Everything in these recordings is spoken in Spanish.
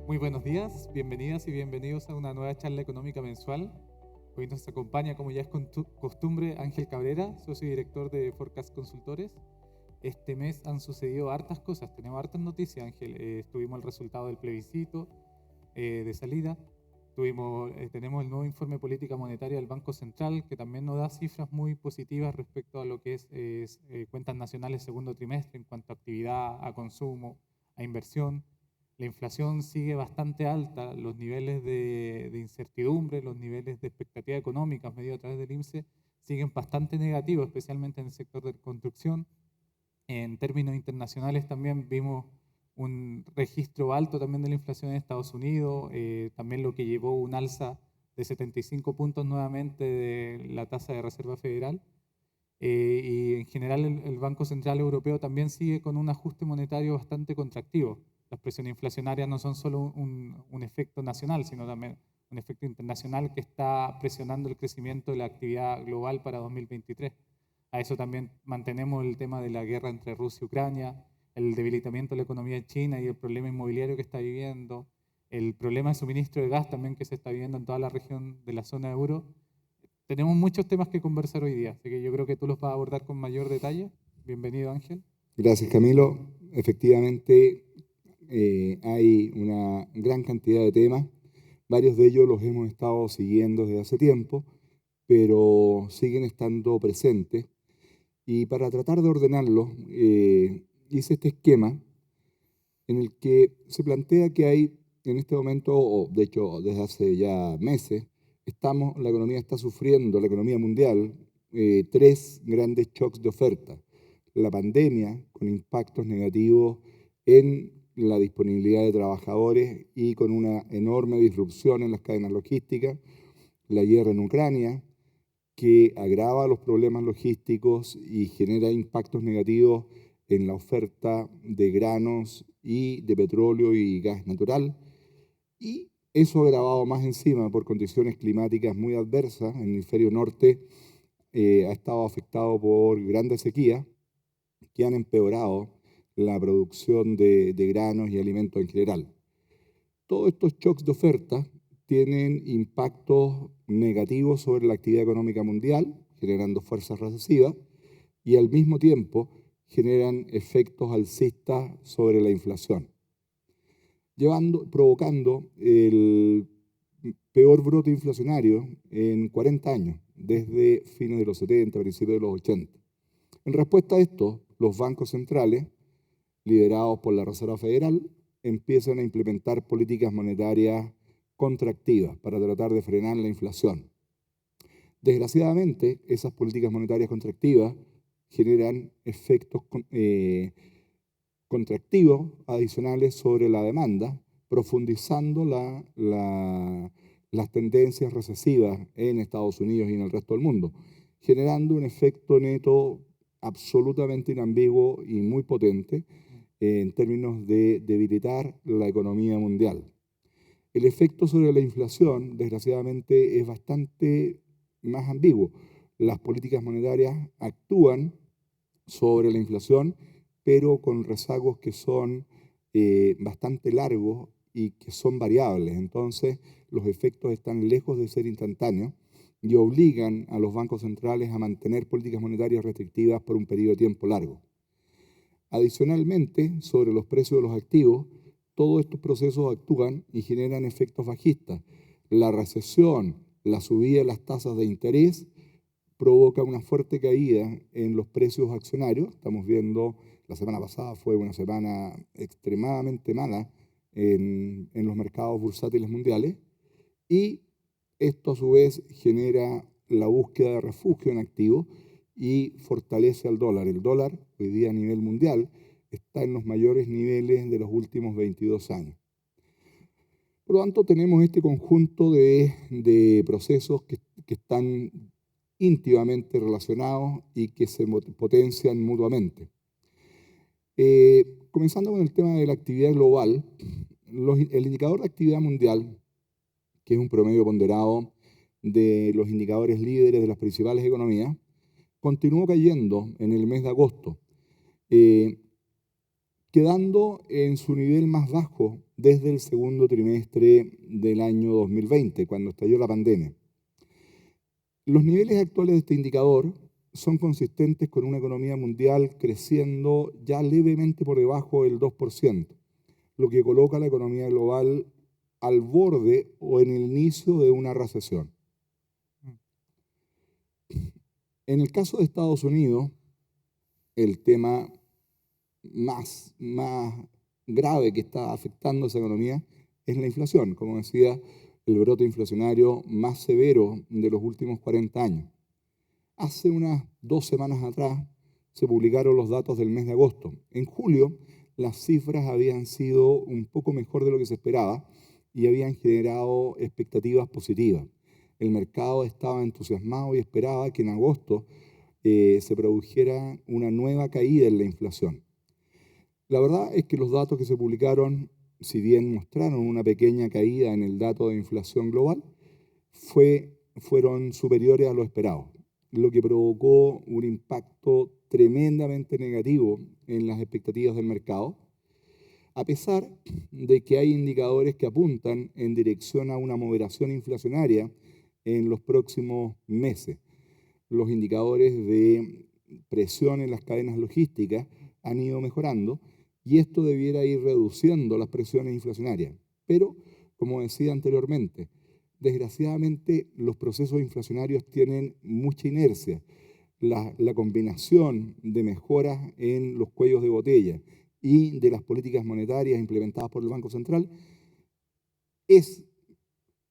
Muy buenos días, bienvenidas y bienvenidos a una nueva charla económica mensual. Hoy nos acompaña, como ya es costumbre, Ángel Cabrera, socio y director de Forecast Consultores. Este mes han sucedido hartas cosas, tenemos hartas noticias, Ángel. Tuvimos el resultado del plebiscito de salida, tenemos el nuevo informe de política monetaria del Banco Central, que también nos da cifras muy positivas respecto a lo que es cuentas nacionales segundo trimestre en cuanto a actividad, a consumo, a inversión. La inflación sigue bastante alta, los niveles de incertidumbre, los niveles de expectativa económica medido a través del INSEE siguen bastante negativos, especialmente en el sector de construcción. En términos internacionales también vimos un registro alto también de la inflación en Estados Unidos, también lo que llevó un alza de 75 puntos nuevamente de la tasa de Reserva Federal. Y en general el Banco Central Europeo también sigue con un ajuste monetario bastante contractivo. Las presiones inflacionarias no son solo un efecto nacional, sino también un efecto internacional que está presionando el crecimiento de la actividad global para 2023. A eso también mantenemos el tema de la guerra entre Rusia y Ucrania, el debilitamiento de la economía de China y el problema inmobiliario que está viviendo, el problema de suministro de gas también que se está viviendo en toda la región de la zona euro. Tenemos muchos temas que conversar hoy día, así que yo creo que tú los vas a abordar con mayor detalle. Bienvenido, Ángel. Gracias, Camilo. Efectivamente, hay una gran cantidad de temas. Varios de ellos los hemos estado siguiendo desde hace tiempo, pero siguen estando presentes. Y para tratar de ordenarlos, hice este esquema en el que se plantea que hay en este momento, o de hecho desde hace ya meses, la economía está sufriendo, la economía mundial, tres grandes shocks de oferta. La pandemia, con impactos negativos en la disponibilidad de trabajadores y con una enorme disrupción en las cadenas logísticas. La guerra en Ucrania, que agrava los problemas logísticos y genera impactos negativos en la oferta de granos y de petróleo y gas natural. Y eso agravado más encima por condiciones climáticas muy adversas. En el hemisferio norte ha estado afectado por grandes sequías que han empeorado la producción de granos y alimentos en general. Todos estos shocks de oferta tienen impactos negativos sobre la actividad económica mundial, generando fuerzas recesivas, y al mismo tiempo generan efectos alcistas sobre la inflación, provocando el peor brote inflacionario en 40 años, desde fines de los 70, principios de los 80. En respuesta a esto, los bancos centrales, liderados por la Reserva Federal, empiezan a implementar políticas monetarias contractivas para tratar de frenar la inflación. Desgraciadamente, esas políticas monetarias contractivas generan efectos contractivos adicionales sobre la demanda, profundizando las tendencias recesivas en Estados Unidos y en el resto del mundo, generando un efecto neto absolutamente inambiguo y muy potente en términos de debilitar la economía mundial. El efecto sobre la inflación, desgraciadamente, es bastante más ambiguo. Las políticas monetarias actúan sobre la inflación, pero con rezagos que son bastante largos y que son variables. Entonces, los efectos están lejos de ser instantáneos y obligan a los bancos centrales a mantener políticas monetarias restrictivas por un periodo de tiempo largo. Adicionalmente, sobre los precios de los activos, todos estos procesos actúan y generan efectos bajistas. La recesión, la subida de las tasas de interés provoca una fuerte caída en los precios accionarios. Estamos viendo, la semana pasada fue una semana extremadamente mala en los mercados bursátiles mundiales, y esto a su vez genera la búsqueda de refugio en activos y fortalece al dólar. El dólar hoy día a nivel mundial está en los mayores niveles de los últimos 22 años. Por lo tanto, tenemos este conjunto de procesos que están íntimamente relacionados y que se potencian mutuamente. Comenzando con el tema de la actividad global, el indicador de actividad mundial, que es un promedio ponderado de los indicadores líderes de las principales economías, continuó cayendo en el mes de agosto, quedando en su nivel más bajo desde el segundo trimestre del año 2020, cuando estalló la pandemia. Los niveles actuales de este indicador son consistentes con una economía mundial creciendo ya levemente por debajo del 2%, lo que coloca a la economía global al borde o en el inicio de una recesión. En el caso de Estados Unidos, el tema más grave que está afectando a esa economía es la inflación, como decía, el brote inflacionario más severo de los últimos 40 años. Hace unas 2 semanas atrás se publicaron los datos del mes de agosto. En julio las cifras habían sido un poco mejor de lo que se esperaba y habían generado expectativas positivas. El mercado estaba entusiasmado y esperaba que en agosto se produjera una nueva caída en la inflación. La verdad es que los datos que se publicaron, si bien mostraron una pequeña caída en el dato de inflación global, fueron superiores a lo esperado, lo que provocó un impacto tremendamente negativo en las expectativas del mercado, a pesar de que hay indicadores que apuntan en dirección a una moderación inflacionaria en los próximos meses. Los indicadores de presión en las cadenas logísticas han ido mejorando y esto debiera ir reduciendo las presiones inflacionarias. Pero, como decía anteriormente, desgraciadamente los procesos inflacionarios tienen mucha inercia. La combinación de mejoras en los cuellos de botella y de las políticas monetarias implementadas por el Banco Central es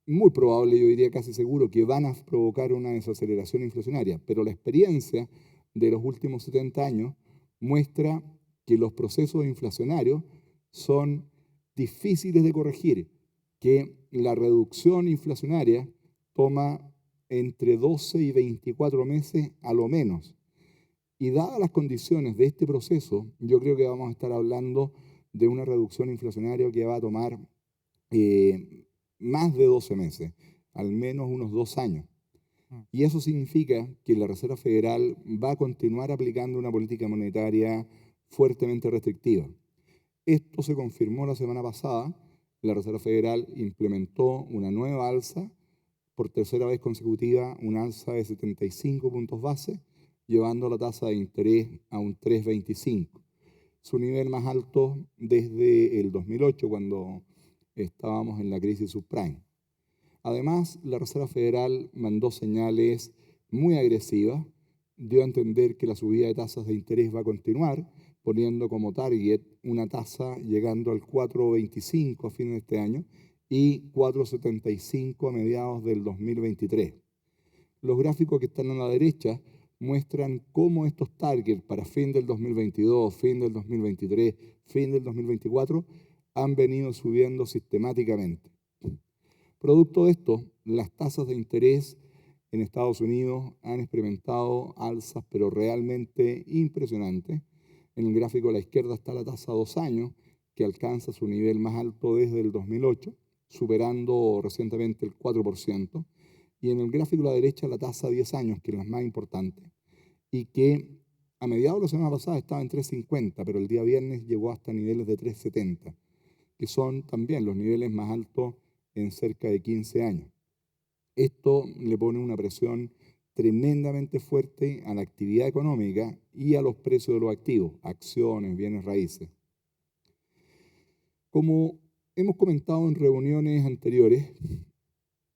muy probable, yo diría casi seguro, que van a provocar una desaceleración inflacionaria, pero la experiencia de los últimos 70 años muestra que los procesos inflacionarios son difíciles de corregir, que la reducción inflacionaria toma entre 12 y 24 meses a lo menos. Y dadas las condiciones de este proceso, yo creo que vamos a estar hablando de una reducción inflacionaria que va a tomar más de 12 meses, al menos unos 2 años. Y eso significa que la Reserva Federal va a continuar aplicando una política monetaria fuertemente restrictiva. Esto se confirmó la semana pasada. La Reserva Federal implementó una nueva alza, por tercera vez consecutiva, una alza de 75 puntos base, llevando la tasa de interés a un 3,25. Su nivel más alto desde el 2008, cuando estábamos en la crisis subprime. Además, la Reserva Federal mandó señales muy agresivas, dio a entender que la subida de tasas de interés va a continuar, poniendo como target una tasa llegando al 4,25 a fines de este año y 4,75 a mediados del 2023. Los gráficos que están a la derecha muestran cómo estos targets para fin del 2022, fin del 2023, fin del 2024 han venido subiendo sistemáticamente. Producto de esto, las tasas de interés en Estados Unidos han experimentado alzas, pero realmente impresionantes. En el gráfico a la izquierda está la tasa a 2 años, que alcanza su nivel más alto desde el 2008, superando recientemente el 4%. Y en el gráfico a la derecha la tasa a 10 años, que es la más importante, y que a mediados de la semana pasada estaba en 3,50, pero el día viernes llegó hasta niveles de 3,70, que son también los niveles más altos en cerca de 15 años. Esto le pone una presión tremendamente fuerte a la actividad económica y a los precios de los activos, acciones, bienes raíces. Como hemos comentado en reuniones anteriores,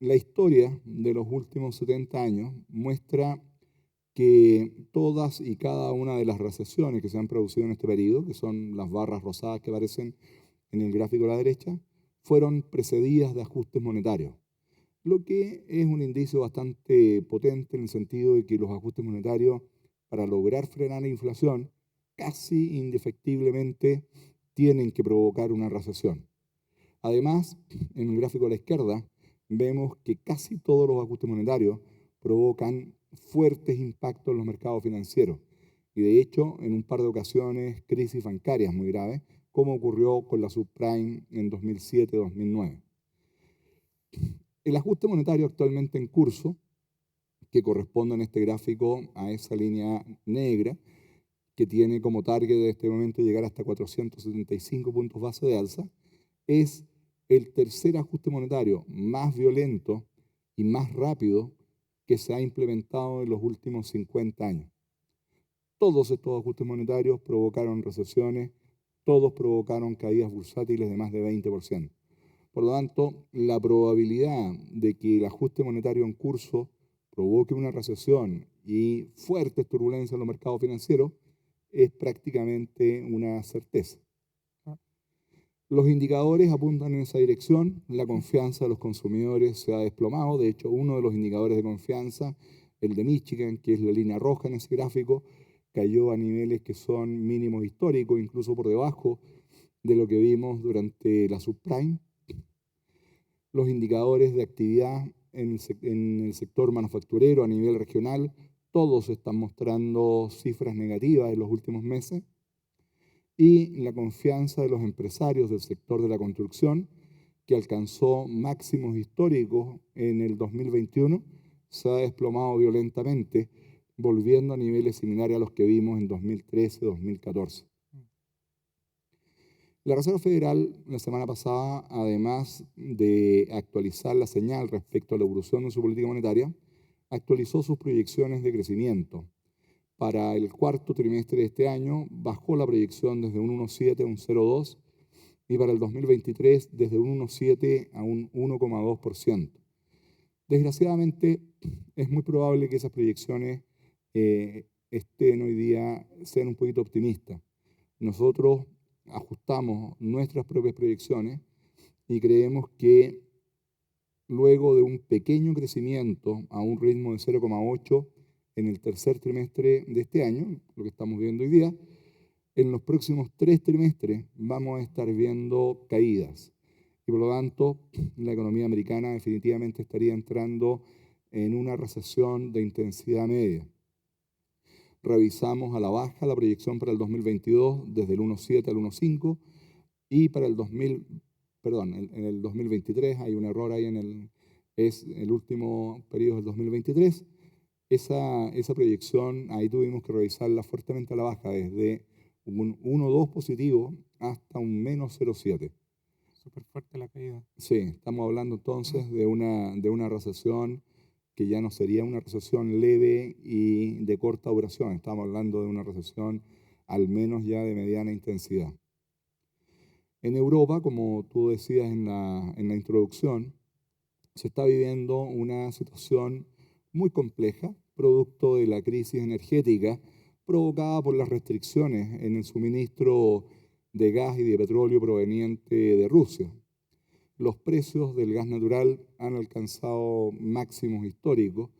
la historia de los últimos 70 años muestra que todas y cada una de las recesiones que se han producido en este periodo, que son las barras rosadas que aparecen en el gráfico a la derecha, fueron precedidas de ajustes monetarios, lo que es un indicio bastante potente en el sentido de que los ajustes monetarios, para lograr frenar la inflación, casi indefectiblemente tienen que provocar una recesión. Además, en el gráfico a la izquierda, vemos que casi todos los ajustes monetarios provocan fuertes impactos en los mercados financieros. Y de hecho, en un par de ocasiones, crisis bancarias muy graves, como ocurrió con la subprime en 2007-2009. El ajuste monetario actualmente en curso, que corresponde en este gráfico a esa línea negra, que tiene como target en este momento llegar hasta 475 puntos base de alza, es el tercer ajuste monetario más violento y más rápido que se ha implementado en los últimos 50 años. Todos estos ajustes monetarios provocaron recesiones, todos provocaron caídas bursátiles de más de 20%. Por lo tanto, la probabilidad de que el ajuste monetario en curso provoque una recesión y fuertes turbulencias en los mercados financieros es prácticamente una certeza. Los indicadores apuntan en esa dirección. La confianza de los consumidores se ha desplomado. De hecho, uno de los indicadores de confianza, el de Michigan, que es la línea roja en ese gráfico, cayó a niveles que son mínimos históricos, incluso por debajo de lo que vimos durante la subprime. Los indicadores de actividad en el sector manufacturero a nivel regional, todos están mostrando cifras negativas en los últimos meses. Y la confianza de los empresarios del sector de la construcción, que alcanzó máximos históricos en el 2021, se ha desplomado violentamente, volviendo a niveles similares a los que vimos en 2013-2014. La Reserva Federal, la semana pasada, además de actualizar la señal respecto a la evolución de su política monetaria, actualizó sus proyecciones de crecimiento. Para el cuarto trimestre de este año, bajó la proyección desde un 1,7 a un 0,2 y para el 2023 desde un 1,7 a un 1,2%. Desgraciadamente, es muy probable que esas proyecciones estén hoy día, sean un poquito optimistas. Nosotros ajustamos nuestras propias proyecciones y creemos que luego de un pequeño crecimiento a un ritmo de 0,8 en el tercer trimestre de este año, lo que estamos viendo hoy día, en los próximos 3 trimestres vamos a estar viendo caídas. Y por lo tanto, la economía americana definitivamente estaría entrando en una recesión de intensidad media. Revisamos a la baja la proyección para el 2022 desde el 1,7 al 1,5 y para el en el 2023 hay un error ahí es el último periodo del 2023. Esa proyección, ahí tuvimos que revisarla fuertemente a la baja, desde un 1,2 positivo hasta un menos 0,7. Súper fuerte la caída. Sí, estamos hablando entonces de una recesión que ya no sería una recesión leve y de corta duración, estamos hablando de una recesión al menos ya de mediana intensidad. En Europa, como tú decías en la introducción, se está viviendo una situación muy compleja, producto de la crisis energética provocada por las restricciones en el suministro de gas y de petróleo proveniente de Rusia. Los precios del gas natural han alcanzado máximos históricos,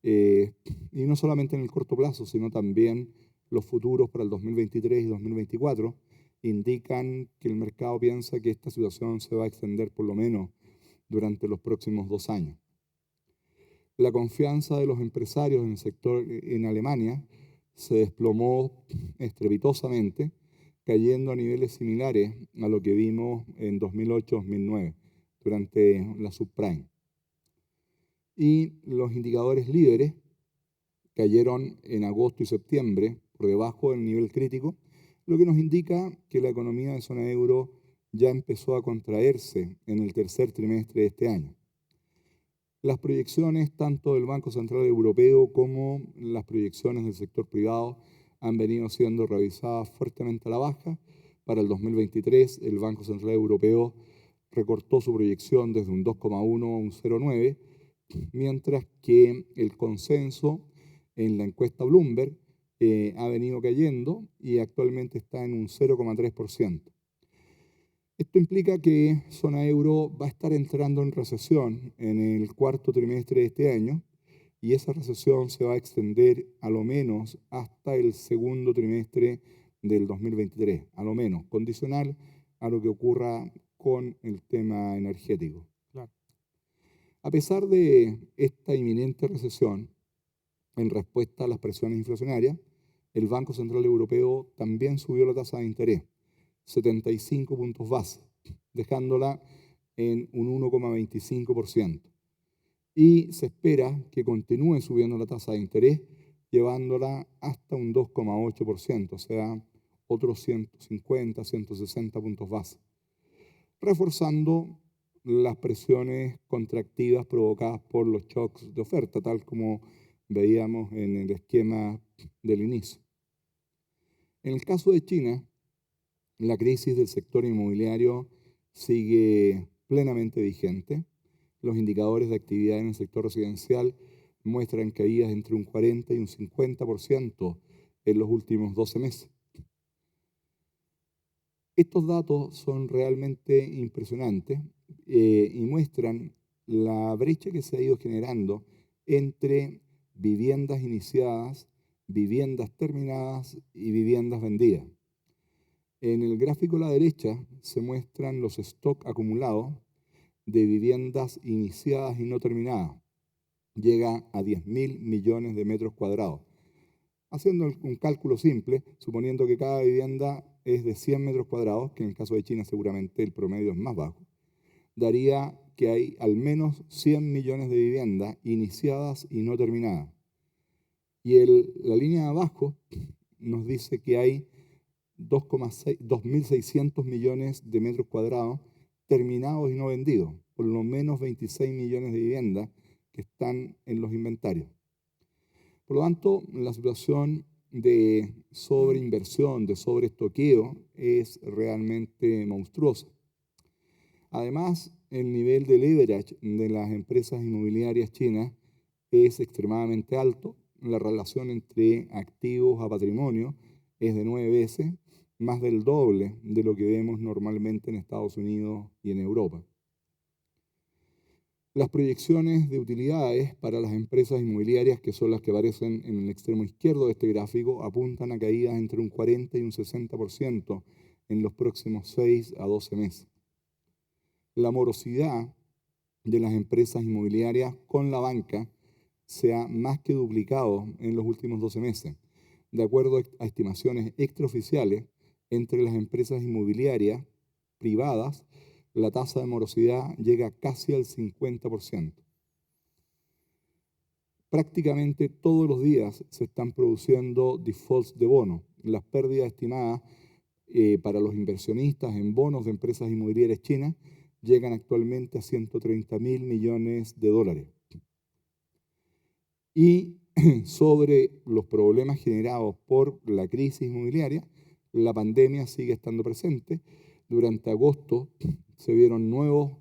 y no solamente en el corto plazo, sino también los futuros para el 2023 y 2024 indican que el mercado piensa que esta situación se va a extender por lo menos durante los próximos 2 años. La confianza de los empresarios en el sector en Alemania se desplomó estrepitosamente, cayendo a niveles similares a lo que vimos en 2008-2009, durante la subprime. Y los indicadores líderes cayeron en agosto y septiembre por debajo del nivel crítico, lo que nos indica que la economía de zona euro ya empezó a contraerse en el tercer trimestre de este año. Las proyecciones tanto del Banco Central Europeo como las proyecciones del sector privado han venido siendo revisadas fuertemente a la baja. Para el 2023, el Banco Central Europeo recortó su proyección desde un 2,1 a un 0,9, mientras que el consenso en la encuesta Bloomberg ha venido cayendo y actualmente está en un 0,3%. Esto implica que zona euro va a estar entrando en recesión en el cuarto trimestre de este año y esa recesión se va a extender a lo menos hasta el segundo trimestre del 2023, a lo menos, condicional a lo que ocurra con el tema energético. Claro. A pesar de esta inminente recesión, en respuesta a las presiones inflacionarias, el Banco Central Europeo también subió la tasa de interés, 75 puntos base, dejándola en un 1,25%. Y se espera que continúe subiendo la tasa de interés llevándola hasta un 2,8%, o sea, otros 150, 160 puntos base, reforzando las presiones contractivas provocadas por los shocks de oferta, tal como veíamos en el esquema del inicio. En el caso de China, la crisis del sector inmobiliario sigue plenamente vigente. Los indicadores de actividad en el sector residencial muestran caídas entre un 40 y un 50% en los últimos 12 meses. Estos datos son realmente impresionantes y muestran la brecha que se ha ido generando entre viviendas iniciadas, viviendas terminadas y viviendas vendidas. En el gráfico a la derecha se muestran los stocks acumulados de viviendas iniciadas y no terminadas. Llega a 10.000 millones de metros cuadrados. Haciendo un cálculo simple, suponiendo que cada vivienda es de 100 metros cuadrados, que en el caso de China seguramente el promedio es más bajo, daría que hay al menos 100 millones de viviendas iniciadas y no terminadas. Y la línea de abajo nos dice que hay 2.600 millones de metros cuadrados terminados y no vendidos, por lo menos 26 millones de viviendas que están en los inventarios. Por lo tanto, la situación de sobreinversión, de sobreestoqueo, es realmente monstruosa. Además, el nivel de leverage de las empresas inmobiliarias chinas es extremadamente alto. La relación entre activos a patrimonio es de 9 veces, más del doble de lo que vemos normalmente en Estados Unidos y en Europa. Las proyecciones de utilidades para las empresas inmobiliarias, que son las que aparecen en el extremo izquierdo de este gráfico, apuntan a caídas entre un 40 y un 60% en los próximos 6 a 12 meses. La morosidad de las empresas inmobiliarias con la banca se ha más que duplicado en los últimos 12 meses. De acuerdo a estimaciones extraoficiales, entre las empresas inmobiliarias privadas, la tasa de morosidad llega casi al 50%. Prácticamente todos los días se están produciendo defaults de bonos. Las pérdidas estimadas para los inversionistas en bonos de empresas inmobiliarias chinas llegan actualmente a 130.000 millones de dólares. Y sobre los problemas generados por la crisis inmobiliaria, la pandemia sigue estando presente. Durante agosto se vieron nuevos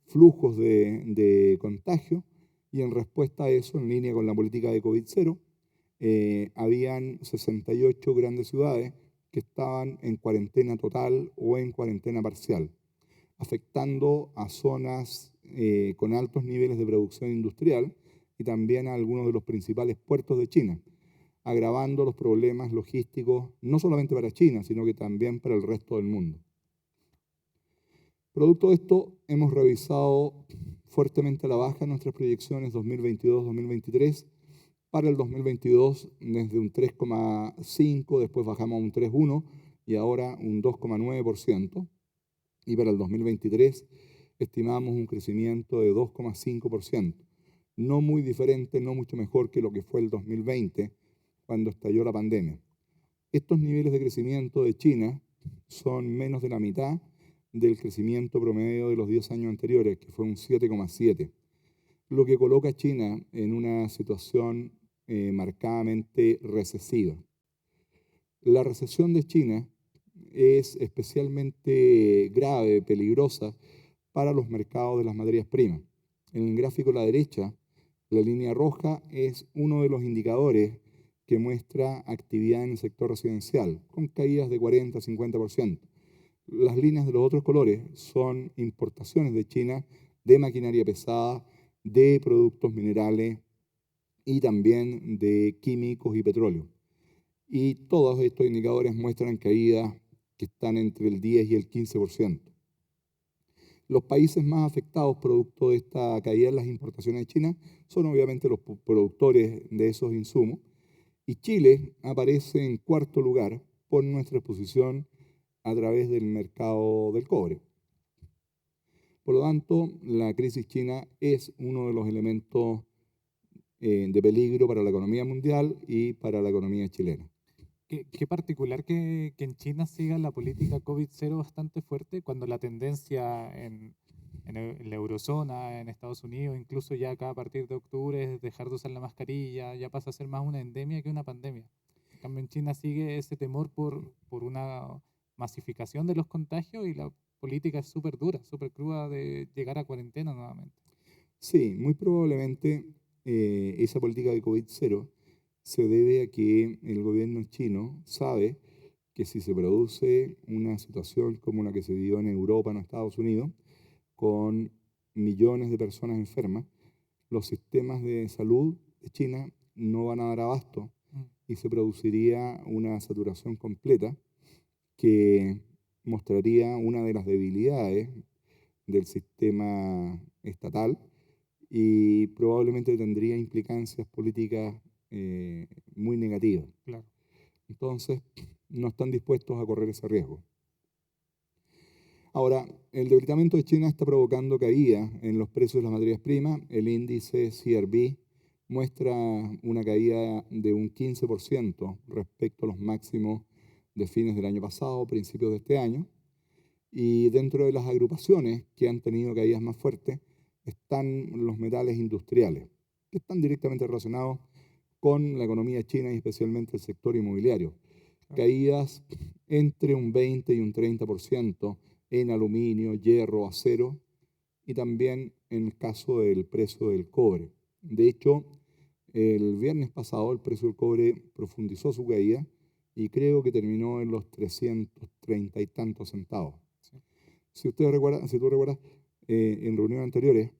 flujos de contagio y en respuesta a eso, en línea con la política de COVID-0, habían 68 grandes ciudades que estaban en cuarentena total o en cuarentena parcial, afectando a zonas con altos niveles de producción industrial y también a algunos de los principales puertos de China, agravando los problemas logísticos no solamente para China, sino que también para el resto del mundo. Producto de esto, hemos revisado fuertemente a la baja nuestras proyecciones 2022-2023. Para el 2022, desde un 3,5%, después bajamos a un 3,1% y ahora un 2,9%. Y para el 2023 estimamos un crecimiento de 2,5%. No muy diferente, no mucho mejor que lo que fue el 2020, cuando estalló la pandemia. Estos niveles de crecimiento de China son menos de la mitad del crecimiento promedio de los 10 años anteriores, que fue un 7,7%, lo que coloca a China en una situación marcadamente recesiva. La recesión de China es especialmente grave, peligrosa para los mercados de las materias primas. En el gráfico a la derecha, la línea roja es uno de los indicadores que muestra actividad en el sector residencial, con caídas de 40 a 50%. Las líneas de los otros colores son importaciones de China de maquinaria pesada, de productos minerales y también de químicos y petróleo. Y todos estos indicadores muestran caídas que están entre el 10 y el 15%. Los países más afectados producto de esta caída en las importaciones de China son obviamente los productores de esos insumos. Y Chile aparece en cuarto lugar por nuestra exposición a través del mercado del cobre. Por lo tanto, la crisis china es uno de los elementos de peligro para la economía mundial y para la economía chilena. Qué particular que en China siga la política COVID-0 bastante fuerte, cuando la tendencia en la eurozona, en Estados Unidos, incluso ya acá a partir de octubre, es dejar de usar la mascarilla, ya pasa a ser más una endemia que una pandemia. En cambio, en China sigue ese temor por una masificación de los contagios, y la política es súper dura, súper cruda de llegar a cuarentena nuevamente. Sí, muy probablemente esa política de COVID-0 se debe a que el gobierno chino sabe que si se produce una situación como la que se vivió en Europa, en Estados Unidos, con millones de personas enfermas, los sistemas de salud de China no van a dar abasto Mm, y se produciría una saturación completa que mostraría una de las debilidades del sistema estatal y probablemente tendría implicancias políticas muy negativas. claro. Entonces, no están dispuestos a correr ese riesgo. Ahora, el debilitamiento de China está provocando caída en los precios de las materias primas. El índice CRB muestra una caída de un 15% respecto a los máximos de fines del año pasado, principios de este año. Y dentro de las agrupaciones que han tenido caídas más fuertes están los metales industriales, que están directamente relacionados con la economía china y especialmente el sector inmobiliario. Claro. Caídas entre un 20 y un 30% en aluminio, hierro, acero y también en el caso del precio del cobre. De hecho, el viernes pasado el precio del cobre profundizó su caída y creo que terminó en los 330 y tantos centavos. Sí. Si tú recuerdas, en reuniones anteriores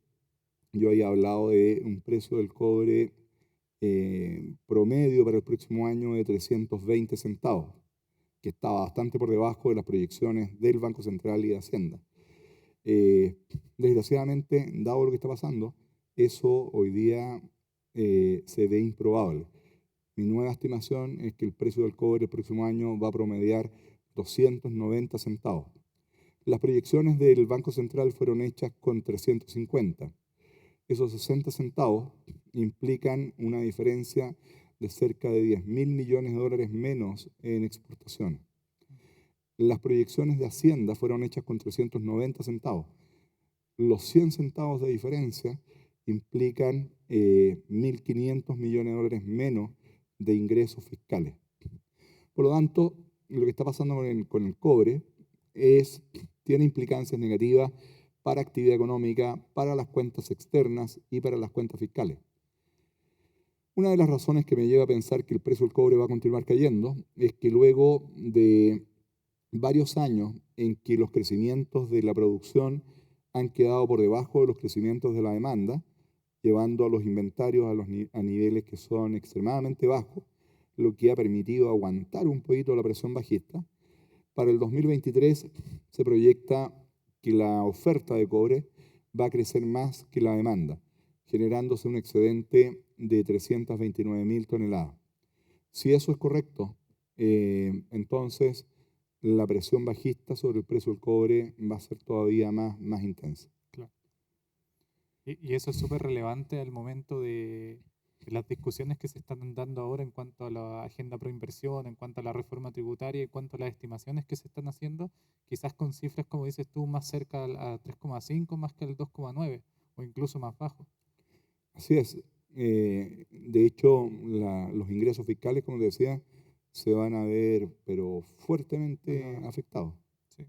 yo había hablado de un precio del cobre promedio para el próximo año de 320 centavos, que estaba bastante por debajo de las proyecciones del Banco Central y de Hacienda. Desgraciadamente, dado lo que está pasando, eso hoy día se ve improbable. Mi nueva estimación es que el precio del cobre el próximo año va a promediar 290 centavos. Las proyecciones del Banco Central fueron hechas con 350. Esos 60 centavos implican una diferencia de cerca de 10.000 millones de dólares menos en exportaciones. Las proyecciones de Hacienda fueron hechas con 390 centavos. Los 100 centavos de diferencia implican 1.500 millones de dólares menos de ingresos fiscales. Por lo tanto, lo que está pasando con el cobre tiene implicancias negativas para actividad económica, para las cuentas externas y para las cuentas fiscales. Una de las razones que me lleva a pensar que el precio del cobre va a continuar cayendo es que luego de varios años en que los crecimientos de la producción han quedado por debajo de los crecimientos de la demanda, llevando a los inventarios a niveles que son extremadamente bajos, lo que ha permitido aguantar un poquito la presión bajista. Para el 2023 se proyecta que la oferta de cobre va a crecer más que la demanda, generándose un excedente de 329.000 toneladas. Si eso es correcto, entonces la presión bajista sobre el precio del cobre va a ser todavía más intensa. Claro. Y eso es súper relevante al momento de las discusiones que se están dando ahora en cuanto a la agenda pro inversión, en cuanto a la reforma tributaria, en cuanto a las estimaciones que se están haciendo, quizás con cifras, como dices tú, más cerca a 3,5 más que al 2,9 o incluso más bajo. Así es. De hecho, los ingresos fiscales, como te decía, se van a ver, pero fuertemente afectados. Sí.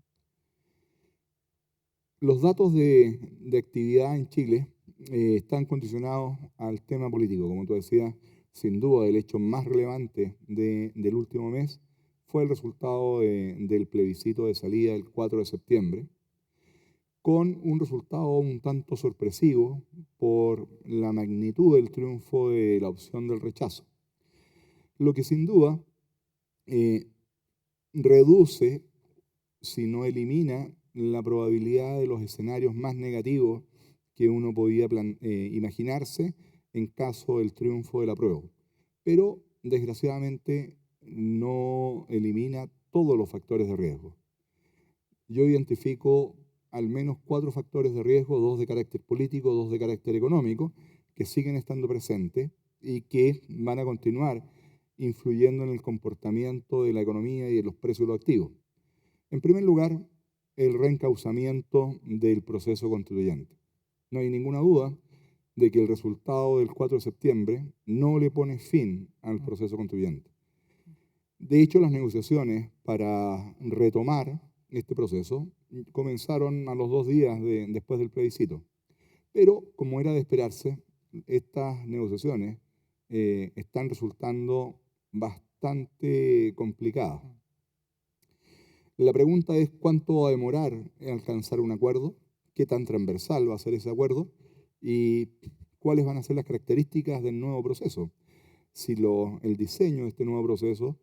Los datos de actividad en Chile están condicionados al tema político. Como tú decías, sin duda el hecho más relevante del último mes fue el resultado del plebiscito de salida el 4 de septiembre, con un resultado un tanto sorpresivo por la magnitud del triunfo de la opción del rechazo. Lo que sin duda reduce, si no elimina, la probabilidad de los escenarios más negativos que uno podía imaginarse en caso del triunfo del apruebo. Pero, desgraciadamente, no elimina todos los factores de riesgo. Yo identifico al menos 4 factores de riesgo, 2 de carácter político, 2 de carácter económico, que siguen estando presentes y que van a continuar influyendo en el comportamiento de la economía y en los precios de los activos. En primer lugar, el reencauzamiento del proceso constituyente. No hay ninguna duda de que el resultado del 4 de septiembre no le pone fin al proceso constituyente. De hecho, las negociaciones para retomar este proceso comenzaron a los 2 días después del plebiscito. Pero, como era de esperarse, estas negociaciones están resultando bastante complicadas. La pregunta es cuánto va a demorar en alcanzar un acuerdo, qué tan transversal va a ser ese acuerdo y cuáles van a ser las características del nuevo proceso. Si el diseño de este nuevo proceso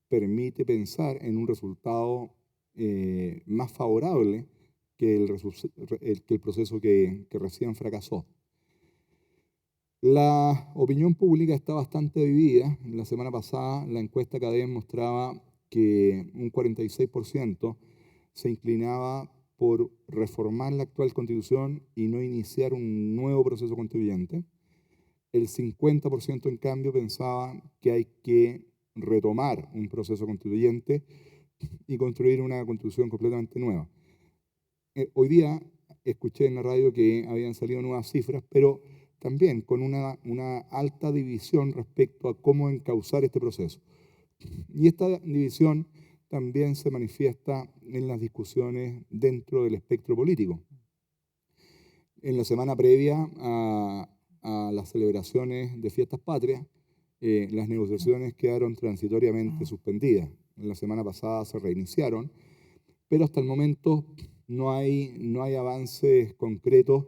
permite pensar en un resultado más favorable que el proceso que recién fracasó. La opinión pública está bastante dividida. La semana pasada la encuesta CADEM mostraba que un 46% se inclinaba por reformar la actual constitución y no iniciar un nuevo proceso constituyente. El 50% en cambio pensaba que hay que retomar un proceso constituyente y construir una constitución completamente nueva. Hoy día escuché en la radio que habían salido nuevas cifras, pero también con una alta división respecto a cómo encauzar este proceso. Y esta división también se manifiesta en las discusiones dentro del espectro político. En la semana previa a las celebraciones de fiestas patrias, las negociaciones quedaron transitoriamente suspendidas. En la semana pasada se reiniciaron, pero hasta el momento no hay avances concretos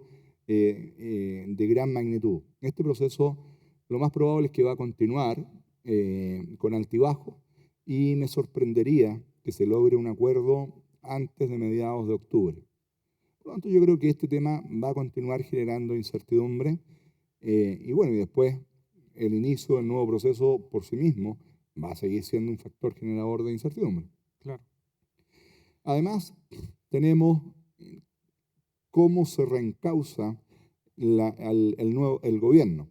de gran magnitud. Este proceso lo más probable es que va a continuar con altibajo y me sorprendería que se logre un acuerdo antes de mediados de octubre. Por lo tanto, yo creo que este tema va a continuar generando incertidumbre y bueno, y después el inicio del nuevo proceso por sí mismo va a seguir siendo un factor generador de incertidumbre. Claro. Además, tenemos cómo se reencausa el gobierno.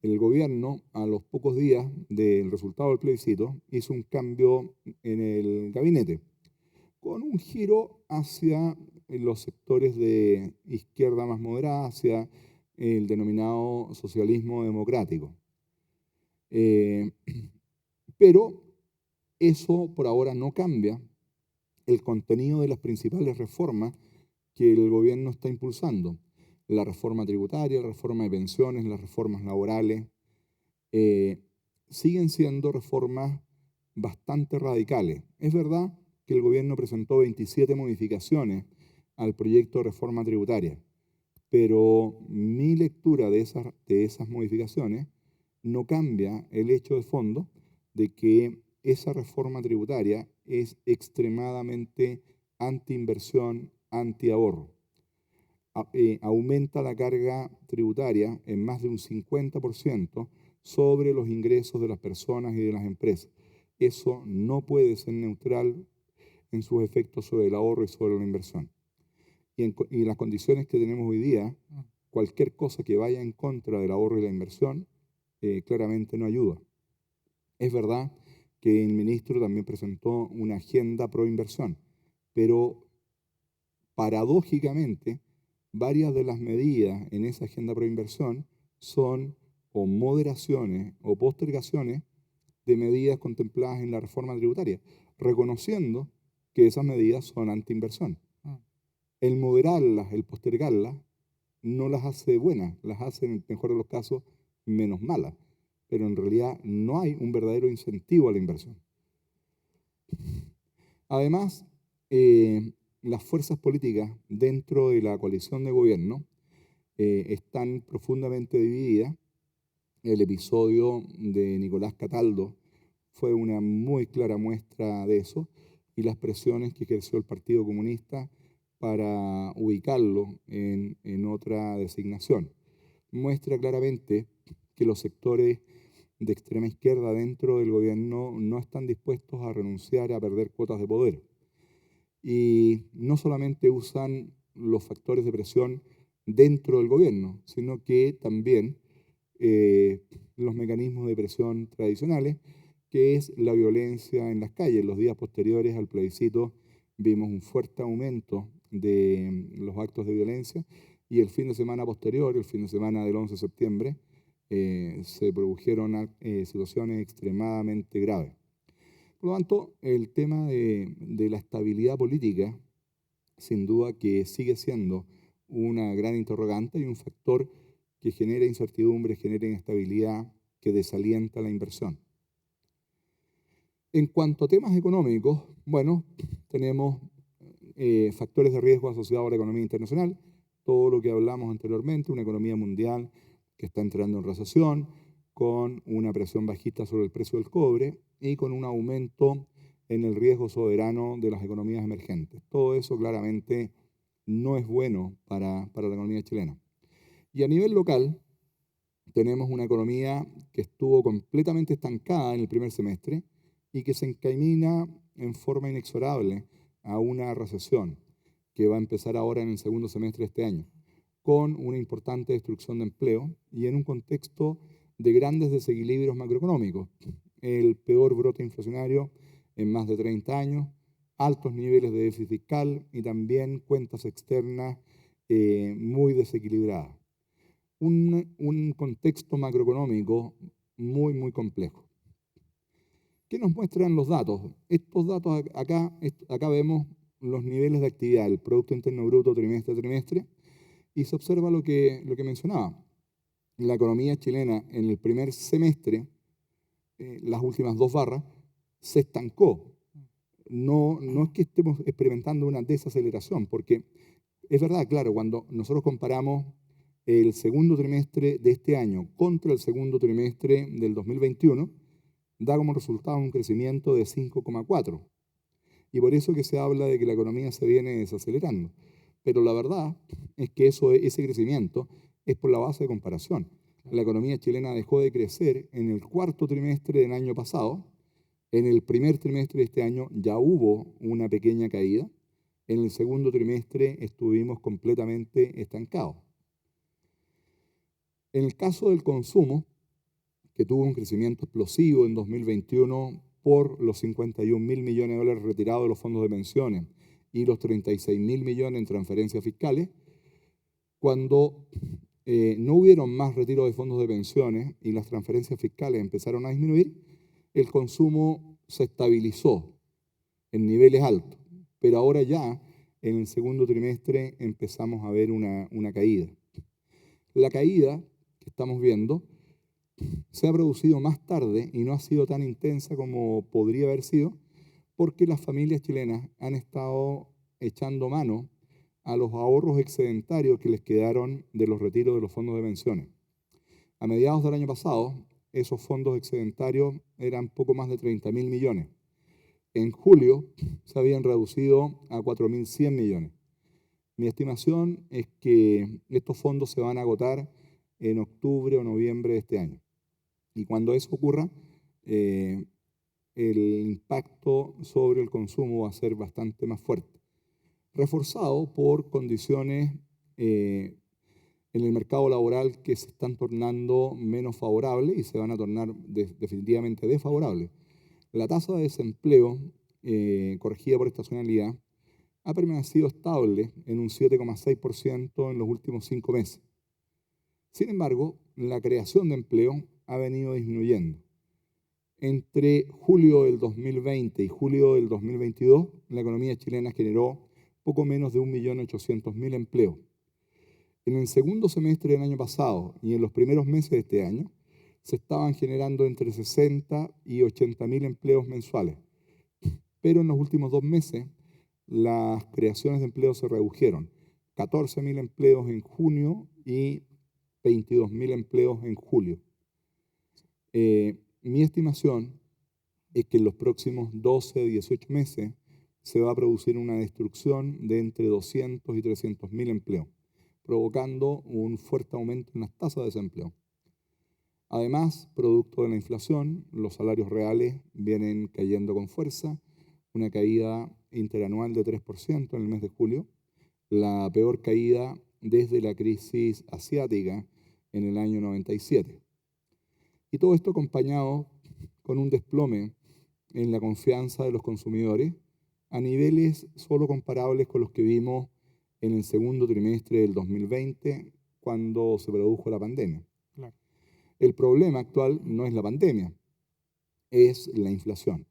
El gobierno, a los pocos días del resultado del plebiscito, hizo un cambio en el gabinete, con un giro hacia los sectores de izquierda más moderada, hacia el denominado socialismo democrático. Pero eso por ahora no cambia el contenido de las principales reformas que el gobierno está impulsando. La reforma tributaria, la reforma de pensiones, las reformas laborales, siguen siendo reformas bastante radicales. Es verdad que el gobierno presentó 27 modificaciones al proyecto de reforma tributaria, pero mi lectura de esas modificaciones no cambia el hecho de fondo de que esa reforma tributaria es extremadamente anti-inversión, anti-ahorro. Aumenta la carga tributaria en más de un 50% sobre los ingresos de las personas y de las empresas. Eso no puede ser neutral en sus efectos sobre el ahorro y sobre la inversión. Y las condiciones que tenemos hoy día, cualquier cosa que vaya en contra del ahorro y la inversión, claramente no ayuda. Es verdad que el ministro también presentó una agenda pro inversión, pero paradójicamente, varias de las medidas en esa agenda pro inversión son o moderaciones o postergaciones de medidas contempladas en la reforma tributaria, reconociendo que esas medidas son anti-inversión. El moderarlas, el postergarlas, no las hace buenas, las hace en el mejor de los casos menos malas, pero en realidad no hay un verdadero incentivo a la inversión. Además, las fuerzas políticas dentro de la coalición de gobierno están profundamente divididas. El episodio de Nicolás Cataldo fue una muy clara muestra de eso y las presiones que ejerció el Partido Comunista para ubicarlo en otra designación. Muestra claramente que los sectores de extrema izquierda dentro del gobierno no están dispuestos a renunciar a perder cuotas de poder. Y no solamente usan los factores de presión dentro del gobierno, sino que también los mecanismos de presión tradicionales, que es la violencia en las calles. Los días posteriores al plebiscito vimos un fuerte aumento de los actos de violencia y el fin de semana posterior, el fin de semana del 11 de septiembre, se produjeron situaciones extremadamente graves. Por lo tanto, el tema de la estabilidad política, sin duda que sigue siendo una gran interrogante y un factor que genera incertidumbre, genera inestabilidad, que desalienta la inversión. En cuanto a temas económicos, bueno, tenemos factores de riesgo asociados a la economía internacional, todo lo que hablamos anteriormente, una economía mundial que está entrando en recesión, con una presión bajista sobre el precio del cobre y con un aumento en el riesgo soberano de las economías emergentes. Todo eso claramente no es bueno para la economía chilena. Y a nivel local, tenemos una economía que estuvo completamente estancada en el primer semestre y que se encamina en forma inexorable a una recesión que va a empezar ahora en el segundo semestre de este año, con una importante destrucción de empleo y en un contexto de grandes desequilibrios macroeconómicos. El peor brote inflacionario en más de 30 años, altos niveles de déficit fiscal y también cuentas externas muy desequilibradas. Un contexto macroeconómico muy, muy complejo. ¿Qué nos muestran los datos? Estos datos acá vemos los niveles de actividad, el Producto Interno Bruto trimestre a trimestre, y se observa lo que mencionaba. La economía chilena en el primer semestre, las últimas dos barras, se estancó. No es que estemos experimentando una desaceleración, porque es verdad, claro, cuando nosotros comparamos el segundo trimestre de este año contra el segundo trimestre del 2021, da como resultado un crecimiento de 5,4. Y por eso que se habla de que la economía se viene desacelerando. Pero la verdad es que ese crecimiento es por la base de comparación. La economía chilena dejó de crecer en el cuarto trimestre del año pasado. En el primer trimestre de este año ya hubo una pequeña caída. En el segundo trimestre estuvimos completamente estancados. En el caso del consumo, que tuvo un crecimiento explosivo en 2021 por los 51.000 millones de dólares retirados de los fondos de pensiones y los 36.000 millones en transferencias fiscales, cuando no hubieron más retiro de fondos de pensiones y las transferencias fiscales empezaron a disminuir, el consumo se estabilizó en niveles altos, pero ahora ya en el segundo trimestre empezamos a ver una caída. La caída que estamos viendo se ha producido más tarde y no ha sido tan intensa como podría haber sido, porque las familias chilenas han estado echando mano a los ahorros excedentarios que les quedaron de los retiros de los fondos de pensiones. A mediados del año pasado, esos fondos excedentarios eran poco más de 30.000 millones. En julio se habían reducido a 4.100 millones. Mi estimación es que estos fondos se van a agotar en octubre o noviembre de este año. Y cuando eso ocurra, el impacto sobre el consumo va a ser bastante más fuerte, reforzado por condiciones en el mercado laboral que se están tornando menos favorables y se van a tornar definitivamente desfavorables. La tasa de desempleo, corregida por estacionalidad, ha permanecido estable en un 7,6% en los últimos 5 meses. Sin embargo, la creación de empleo ha venido disminuyendo. Entre julio del 2020 y julio del 2022, la economía chilena generó poco menos de 1.800.000 empleos. En el segundo semestre del año pasado y en los primeros meses de este año, se estaban generando entre 60 y 80.000 empleos mensuales. Pero en los últimos 2 meses, las creaciones de empleo se redujeron. 14.000 empleos en junio y 22.000 empleos en julio. Mi estimación es que en los próximos 12 a 18 meses se va a producir una destrucción de entre 200 y 300.000 empleos, provocando un fuerte aumento en las tasas de desempleo. Además, producto de la inflación, los salarios reales vienen cayendo con fuerza, una caída interanual de 3% en el mes de julio, la peor caída desde la crisis asiática en el año 97. Y todo esto acompañado con un desplome en la confianza de los consumidores a niveles solo comparables con los que vimos en el segundo trimestre del 2020, cuando se produjo la pandemia. Claro. El problema actual no es la pandemia, es la inflación.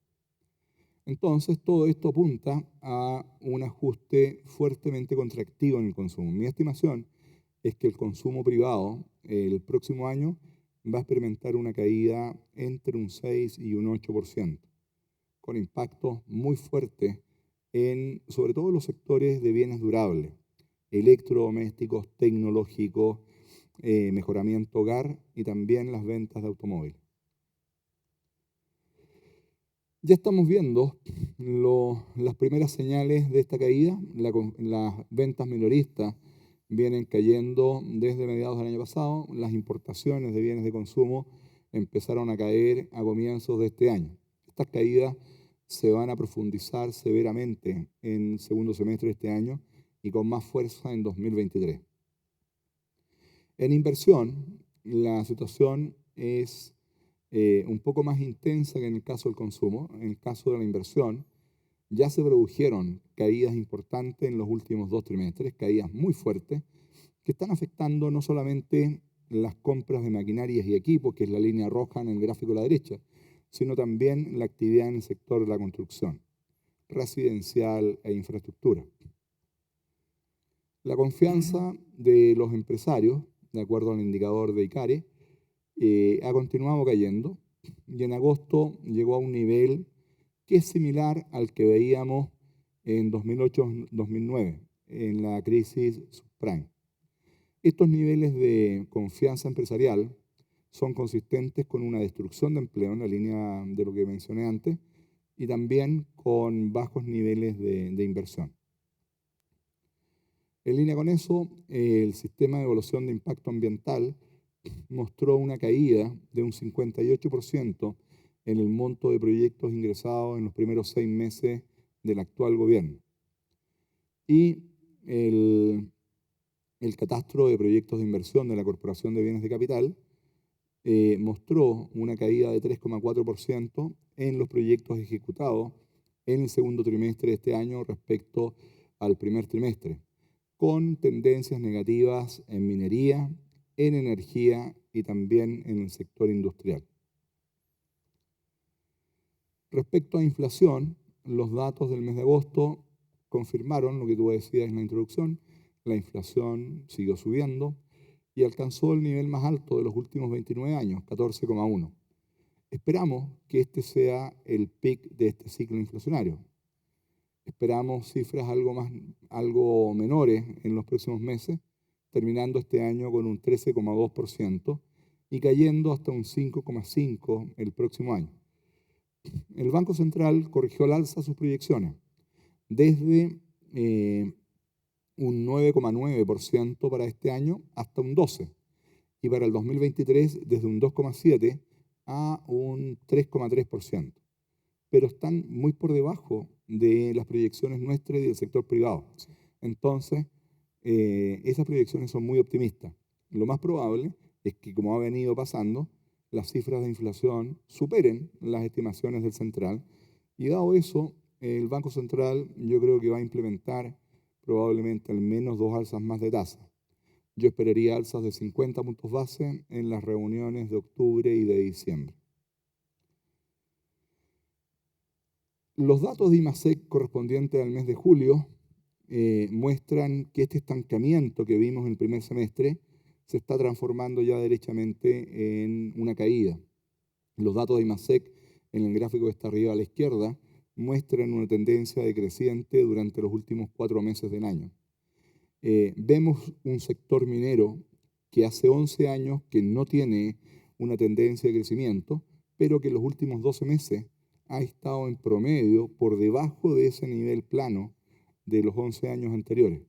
Entonces, todo esto apunta a un ajuste fuertemente contractivo en el consumo. Mi estimación es que el consumo privado el próximo año va a experimentar una caída entre un 6 y un 8%, con impactos muy fuertes en, sobre todo, los sectores de bienes durables, electrodomésticos, tecnológicos, mejoramiento hogar y también las ventas de automóviles. Ya estamos viendo las primeras señales de esta caída. Las ventas minoristas vienen cayendo desde mediados del año pasado. Las importaciones de bienes de consumo empezaron a caer a comienzos de este año. Estas caídas se van a profundizar severamente en el segundo semestre de este año y con más fuerza en 2023. En inversión, la situación es un poco más intensa que en el caso del consumo. En el caso de la inversión, ya se produjeron caídas importantes en los últimos 2 trimestres, caídas muy fuertes, que están afectando no solamente las compras de maquinarias y equipos, que es la línea roja en el gráfico a la derecha, sino también la actividad en el sector de la construcción, residencial e infraestructura. La confianza de los empresarios, de acuerdo al indicador de ICARE, ha continuado cayendo y en agosto llegó a un nivel que es similar al que veíamos en 2008-2009, en la crisis subprime. Estos niveles de confianza empresarial son consistentes con una destrucción de empleo en la línea de lo que mencioné antes y también con bajos niveles de inversión. En línea con eso, el sistema de evaluación de impacto ambiental mostró una caída de un 58% en el monto de proyectos ingresados en los primeros 6 meses del actual gobierno. Y el catastro de proyectos de inversión de la Corporación de Bienes de Capital mostró una caída de 3,4% en los proyectos ejecutados en el segundo trimestre de este año respecto al primer trimestre, con tendencias negativas en minería, en energía y también en el sector industrial. Respecto a inflación, los datos del mes de agosto confirmaron lo que tú decías en la introducción. La inflación siguió subiendo y alcanzó el nivel más alto de los últimos 29 años, 14,1. Esperamos que este sea el pic de este ciclo inflacionario. Esperamos cifras algo menores en los próximos meses, terminando este año con un 13,2% y cayendo hasta un 5,5% el próximo año. El Banco Central corrigió al alza sus proyecciones desde un 9,9% para este año hasta un 12%, y para el 2023 desde un 2,7% a un 3,3%. Pero están muy por debajo de las proyecciones nuestras y del sector privado. Entonces, esas proyecciones son muy optimistas. Lo más probable es que, como ha venido pasando, las cifras de inflación superen las estimaciones del central, y dado eso, el Banco Central yo creo que va a implementar probablemente al menos 2 alzas más de tasa. Yo esperaría alzas de 50 puntos base en las reuniones de octubre y de diciembre. Los datos de IMACEC correspondientes al mes de julio muestran que este estancamiento que vimos en el primer semestre se está transformando ya derechamente en una caída. Los datos de IMACEC en el gráfico que está arriba a la izquierda muestran una tendencia decreciente durante los últimos 4 meses del año. Vemos un sector minero que hace 11 años que no tiene una tendencia de crecimiento, pero que en los últimos 12 meses ha estado en promedio por debajo de ese nivel plano de los 11 años anteriores.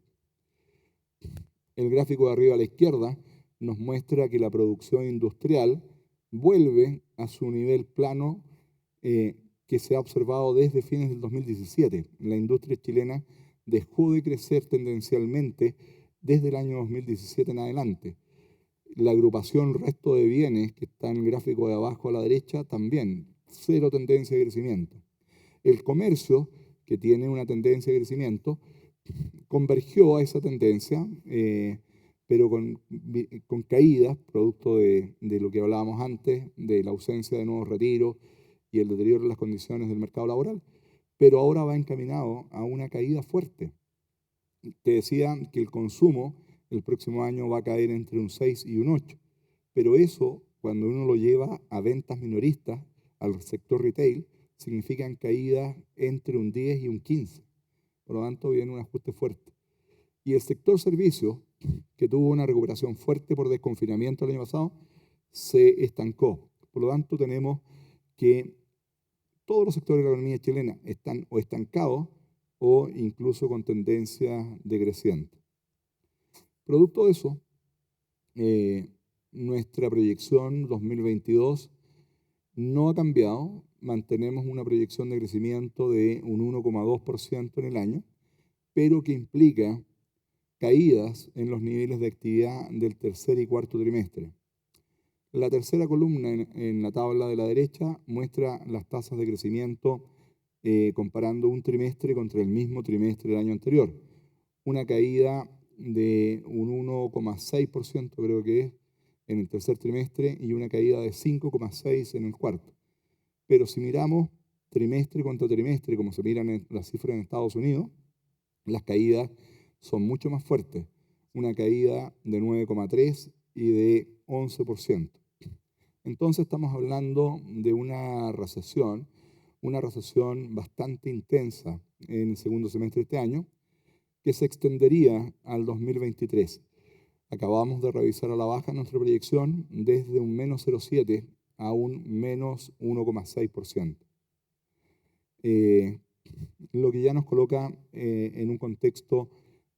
El gráfico de arriba a la izquierda nos muestra que la producción industrial vuelve a su nivel plano que se ha observado desde fines del 2017. La industria chilena dejó de crecer tendencialmente desde el año 2017 en adelante. La agrupación resto de bienes, que está en el gráfico de abajo a la derecha, también cero tendencia de crecimiento. El comercio, que tiene una tendencia de crecimiento, convergió a esa tendencia, pero con caídas, producto de lo que hablábamos antes, de la ausencia de nuevos retiros y el deterioro de las condiciones del mercado laboral, pero ahora va encaminado a una caída fuerte. Te decía que el consumo el próximo año va a caer entre un 6 y un 8, pero eso, cuando uno lo lleva a ventas minoristas, al sector retail, significan caídas entre un 10 y un 15. Por lo tanto, viene un ajuste fuerte. Y el sector servicios, que tuvo una recuperación fuerte por desconfinamiento el año pasado, se estancó. Por lo tanto, tenemos que todos los sectores de la economía chilena están o estancados o incluso con tendencia decreciente. Producto de eso, nuestra proyección 2022 no ha cambiado. Mantenemos una proyección de crecimiento de un 1,2% en el año, pero que implica caídas en los niveles de actividad del tercer y cuarto trimestre. La tercera columna en la tabla de la derecha muestra las tasas de crecimiento comparando un trimestre contra el mismo trimestre del año anterior. Una caída de un 1,6% creo que es en el tercer trimestre y una caída de 5,6% en el cuarto. Pero si miramos trimestre contra trimestre, como se miran las cifras en Estados Unidos, las caídas son mucho más fuertes. Una caída de 9,3% y de 11%. Entonces estamos hablando de una recesión bastante intensa en el segundo semestre de este año, que se extendería al 2023. Acabamos de revisar a la baja nuestra proyección desde un menos 0,7 a un menos 1,6%. Lo que ya nos coloca en un contexto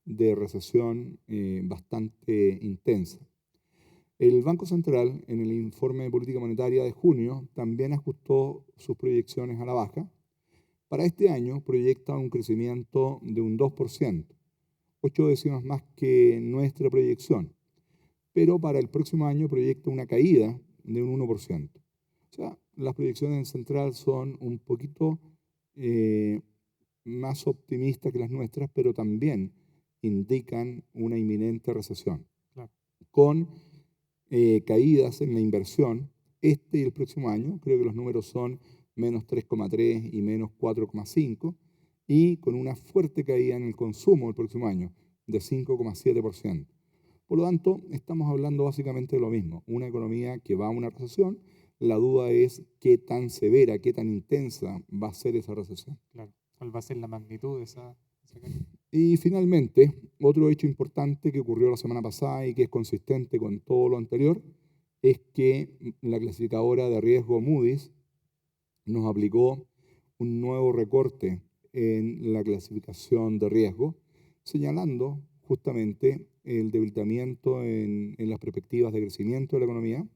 de recesión bastante intensa. El Banco Central, en el informe de política monetaria de junio, también ajustó sus proyecciones a la baja. Para este año proyecta un crecimiento de un 2%, 8 décimas más que nuestra proyección, pero para el próximo año proyecta una caída de un 1%. O sea, las proyecciones del Central son un poquito más optimistas que las nuestras, pero también indican una inminente recesión. Claro. Con caídas en la inversión este y el próximo año, creo que los números son menos 3,3 y menos 4,5, y con una fuerte caída en el consumo el próximo año de 5,7%. Por lo tanto, estamos hablando básicamente de lo mismo, una economía que va a una recesión. La duda es qué tan severa, qué tan intensa va a ser esa recesión. Claro. ¿Cuál va a ser la magnitud de esa caída? Y finalmente, otro hecho importante que ocurrió la semana pasada y que es consistente con todo lo anterior, es que la clasificadora de riesgo Moody's nos aplicó un nuevo recorte en la clasificación de riesgo, señalando justamente el debilitamiento en las perspectivas de crecimiento de la economía,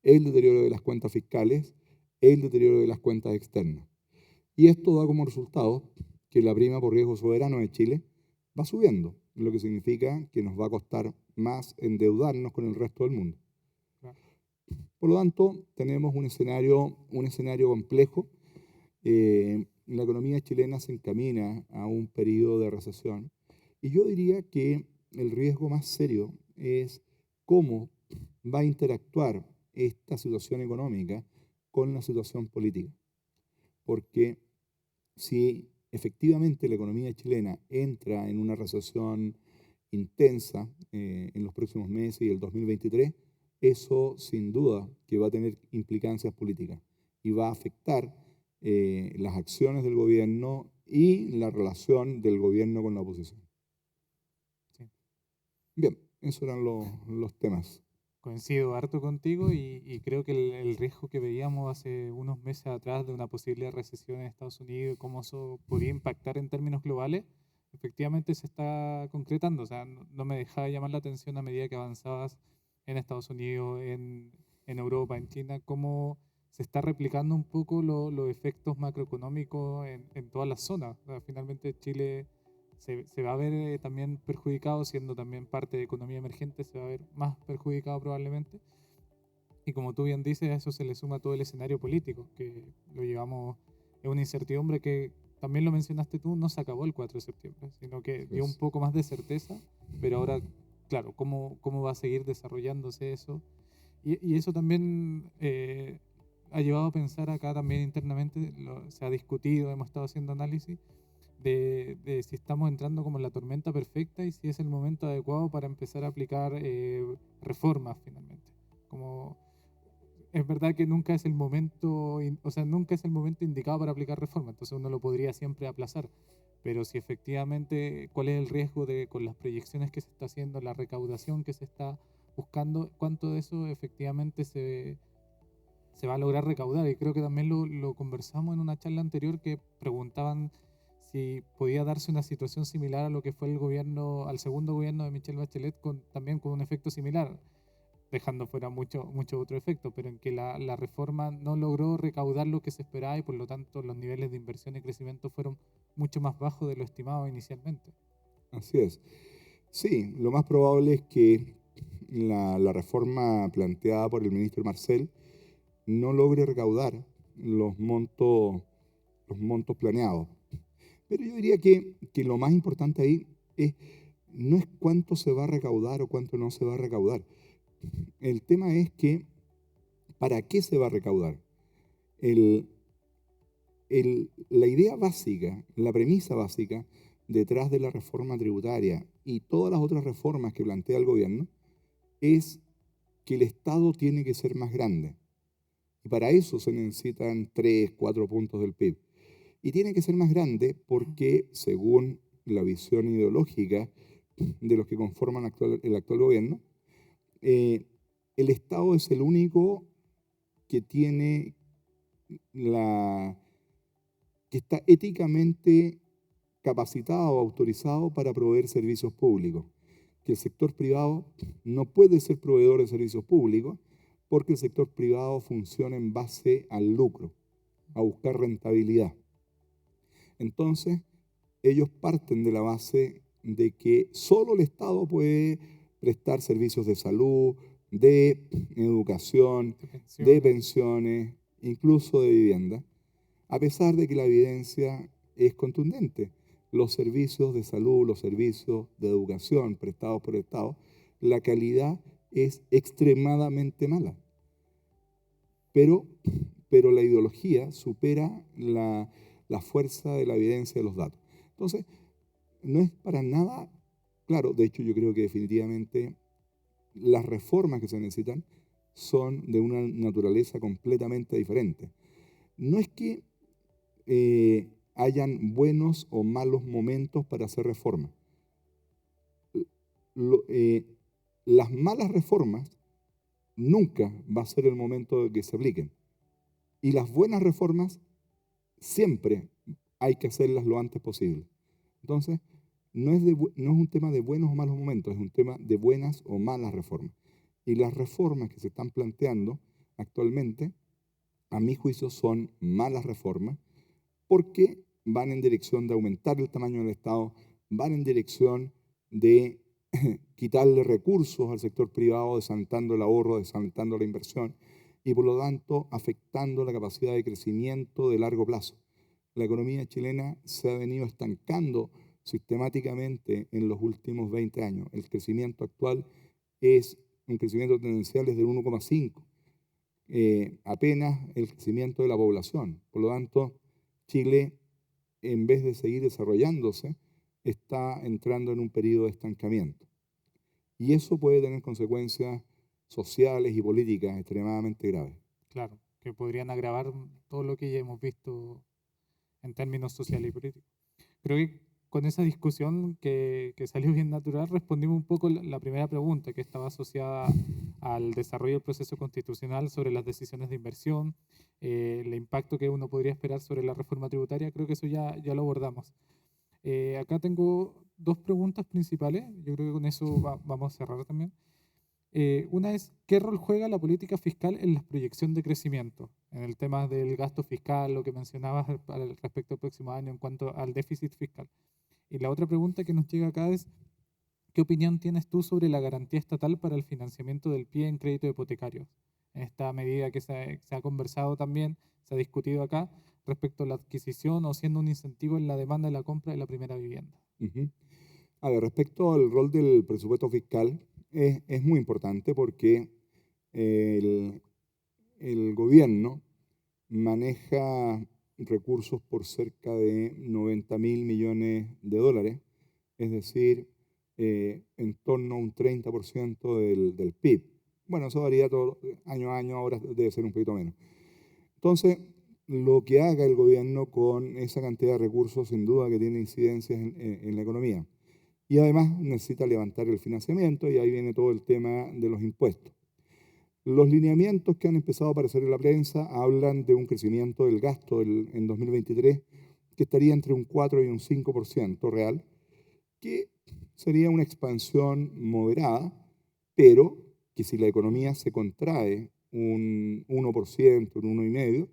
el deterioro de las cuentas fiscales, el deterioro de las cuentas externas. Y esto da como resultado que la prima por riesgo soberano de Chile va subiendo, lo que significa que nos va a costar más endeudarnos con el resto del mundo. Por lo tanto, tenemos un escenario complejo. La economía chilena se encamina a un periodo de recesión y yo diría que el riesgo más serio es cómo va a interactuar esta situación económica con la situación política. Porque si efectivamente la economía chilena entra en una recesión intensa en los próximos meses y el 2023, eso sin duda que va a tener implicancias políticas y va a afectar las acciones del gobierno y la relación del gobierno con la oposición. Sí. Bien, esos eran los temas. Coincido harto contigo y creo que el riesgo que veíamos hace unos meses atrás de una posible recesión en Estados Unidos y cómo eso podría impactar en términos globales, efectivamente se está concretando. O sea, no me dejaba de llamar la atención a medida que avanzabas en Estados Unidos, en Europa, en China, cómo se está replicando un poco los efectos macroeconómicos en todas las zonas. O sea, finalmente Chile se va a ver también perjudicado, siendo también parte de economía emergente, se va a ver más perjudicado probablemente. Y como tú bien dices, a eso se le suma todo el escenario político, que lo llevamos, es una incertidumbre que también lo mencionaste tú, no se acabó el 4 de septiembre, sino que dio un poco más de certeza, pero ahora, claro, ¿cómo va a seguir desarrollándose eso? Y eso también ha llevado a pensar acá también internamente, se ha discutido, hemos estado haciendo análisis de si estamos entrando como en la tormenta perfecta y si es el momento adecuado para empezar a aplicar reformas finalmente. Como es verdad que nunca es el momento, o sea, nunca es el momento indicado para aplicar reformas, entonces uno lo podría siempre aplazar. Pero si efectivamente, ¿cuál es el riesgo de con las proyecciones que se está haciendo, la recaudación que se está buscando, cuánto de eso efectivamente se va a lograr recaudar? Y creo que también lo conversamos en una charla anterior que preguntaban si podía darse una situación similar a lo que fue el gobierno, al segundo gobierno de Michelle Bachelet, también con un efecto similar, dejando fuera mucho otro efecto, pero en que la reforma no logró recaudar lo que se esperaba y por lo tanto los niveles de inversión y crecimiento fueron mucho más bajos de lo estimado inicialmente. Así es. Sí, lo más probable es que la reforma planteada por el ministro Marcel no logre recaudar los montos planeados. Pero yo diría que lo más importante ahí no es cuánto se va a recaudar o cuánto no se va a recaudar. El tema es que, ¿para qué se va a recaudar? La idea básica, la premisa básica detrás de la reforma tributaria y todas las otras reformas que plantea el gobierno es que el Estado tiene que ser más grande. Y para eso se necesitan 3, 4 puntos del PIB. Y tiene que ser más grande porque, según la visión ideológica de los que conforman el actual gobierno, el Estado es el único que tiene que está éticamente capacitado o autorizado para proveer servicios públicos. Que el sector privado no puede ser proveedor de servicios públicos porque el sector privado funciona en base al lucro, a buscar rentabilidad. Entonces, ellos parten de la base de que solo el Estado puede prestar servicios de salud, de educación, de pensiones, incluso de vivienda, a pesar de que la evidencia es contundente. Los servicios de salud, los servicios de educación prestados por el Estado, la calidad es extremadamente mala. Pero la ideología supera la fuerza de la evidencia de los datos. Entonces, no es para nada claro. De hecho, yo creo que definitivamente las reformas que se necesitan son de una naturaleza completamente diferente. No es que hayan buenos o malos momentos para hacer reformas. Las malas reformas nunca va a ser el momento de que se apliquen. Y las buenas reformas siempre hay que hacerlas lo antes posible. Entonces, no es un tema de buenos o malos momentos, es un tema de buenas o malas reformas. Y las reformas que se están planteando actualmente, a mi juicio, son malas reformas porque van en dirección de aumentar el tamaño del Estado, van en dirección de quitarle recursos al sector privado, desalentando el ahorro, desalentando la inversión y por lo tanto afectando la capacidad de crecimiento de largo plazo. La economía chilena se ha venido estancando sistemáticamente en los últimos 20 años. El crecimiento actual es un crecimiento tendencial desde el 1,5, apenas el crecimiento de la población. Por lo tanto, Chile, en vez de seguir desarrollándose, está entrando en un periodo de estancamiento. Y eso puede tener consecuencias sociales y políticas extremadamente graves. Claro, que podrían agravar todo lo que ya hemos visto en términos sociales y políticos. Creo que con esa discusión que salió bien natural, respondimos un poco la primera pregunta que estaba asociada al desarrollo del proceso constitucional sobre las decisiones de inversión, el impacto que uno podría esperar sobre la reforma tributaria. Creo que eso ya lo abordamos. Acá tengo dos preguntas principales, yo creo que con eso vamos a cerrar también. Una es, ¿qué rol juega la política fiscal en la proyección de crecimiento? En el tema del gasto fiscal, lo que mencionabas respecto al próximo año en cuanto al déficit fiscal. Y la otra pregunta que nos llega acá es, ¿qué opinión tienes tú sobre la garantía estatal para el financiamiento del pie en crédito hipotecario? En esta medida que se ha conversado también, se ha discutido acá, respecto a la adquisición o siendo un incentivo en la demanda de la compra de la primera vivienda. Ujú. A ver, respecto al rol del presupuesto fiscal, es muy importante porque el, el gobierno maneja recursos por cerca de 90.000 millones de dólares, es decir, en torno a un 30% del PIB. Bueno, eso varía todo, año a año, ahora debe ser un poquito menos. Entonces, lo que haga el gobierno con esa cantidad de recursos, sin duda que tiene incidencias en la economía. Y además necesita levantar el financiamiento y ahí viene todo el tema de los impuestos. Los lineamientos que han empezado a aparecer en la prensa hablan de un crecimiento del gasto en 2023 que estaría entre un 4 y un 5% real, que sería una expansión moderada, pero que si la economía se contrae un 1%, un 1,5%,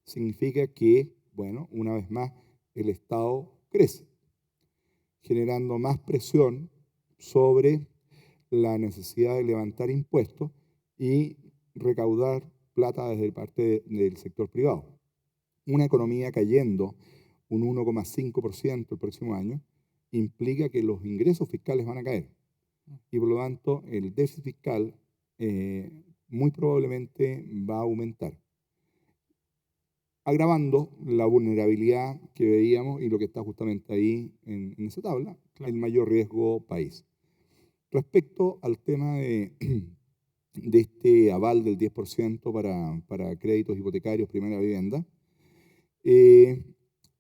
significa que, bueno, una vez más, el Estado crece, generando más presión sobre la necesidad de levantar impuestos y recaudar plata desde parte del sector privado. Una economía cayendo un 1,5% el próximo año implica que los ingresos fiscales van a caer y por lo tanto el déficit fiscal muy probablemente va a aumentar, agravando la vulnerabilidad que veíamos y lo que está justamente ahí en esa tabla, Claro. el mayor riesgo país. Respecto al tema de este aval del 10% para créditos hipotecarios, primera vivienda,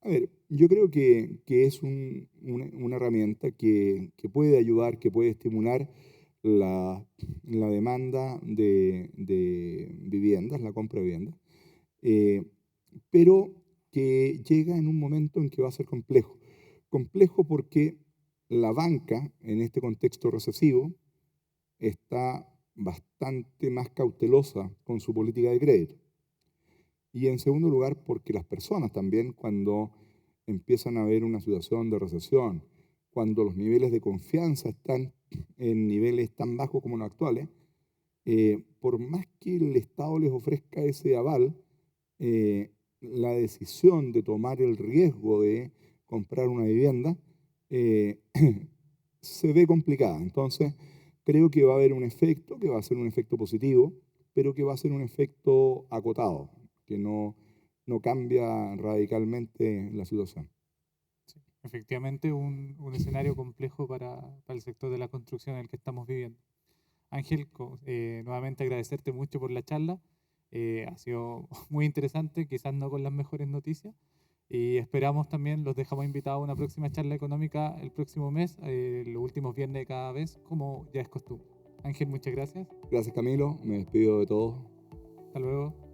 a ver, yo creo que es una herramienta que puede ayudar, que puede estimular la demanda de viviendas, la compra de viviendas, eh, pero que llega en un momento en que va a ser complejo. Complejo porque la banca, en este contexto recesivo, está bastante más cautelosa con su política de crédito. Y en segundo lugar, porque las personas también, cuando empiezan a ver una situación de recesión, cuando los niveles de confianza están en niveles tan bajos como los actuales, por más que el Estado les ofrezca ese aval, la decisión de tomar el riesgo de comprar una vivienda eh, se ve complicada. Entonces, creo que va a haber un efecto, que va a ser un efecto positivo, pero que va a ser un efecto acotado, que no cambia radicalmente la situación. Sí, efectivamente, un escenario complejo para el sector de la construcción en el que estamos viviendo. Ángel, nuevamente agradecerte mucho por la charla. Ha sido muy interesante, quizás no con las mejores noticias. Y esperamos también, los dejamos invitados a una próxima charla económica el próximo mes, los últimos viernes de cada vez, como ya es costumbre. Ángel, muchas gracias. Gracias, Camilo. Me despido de todos. Hasta luego.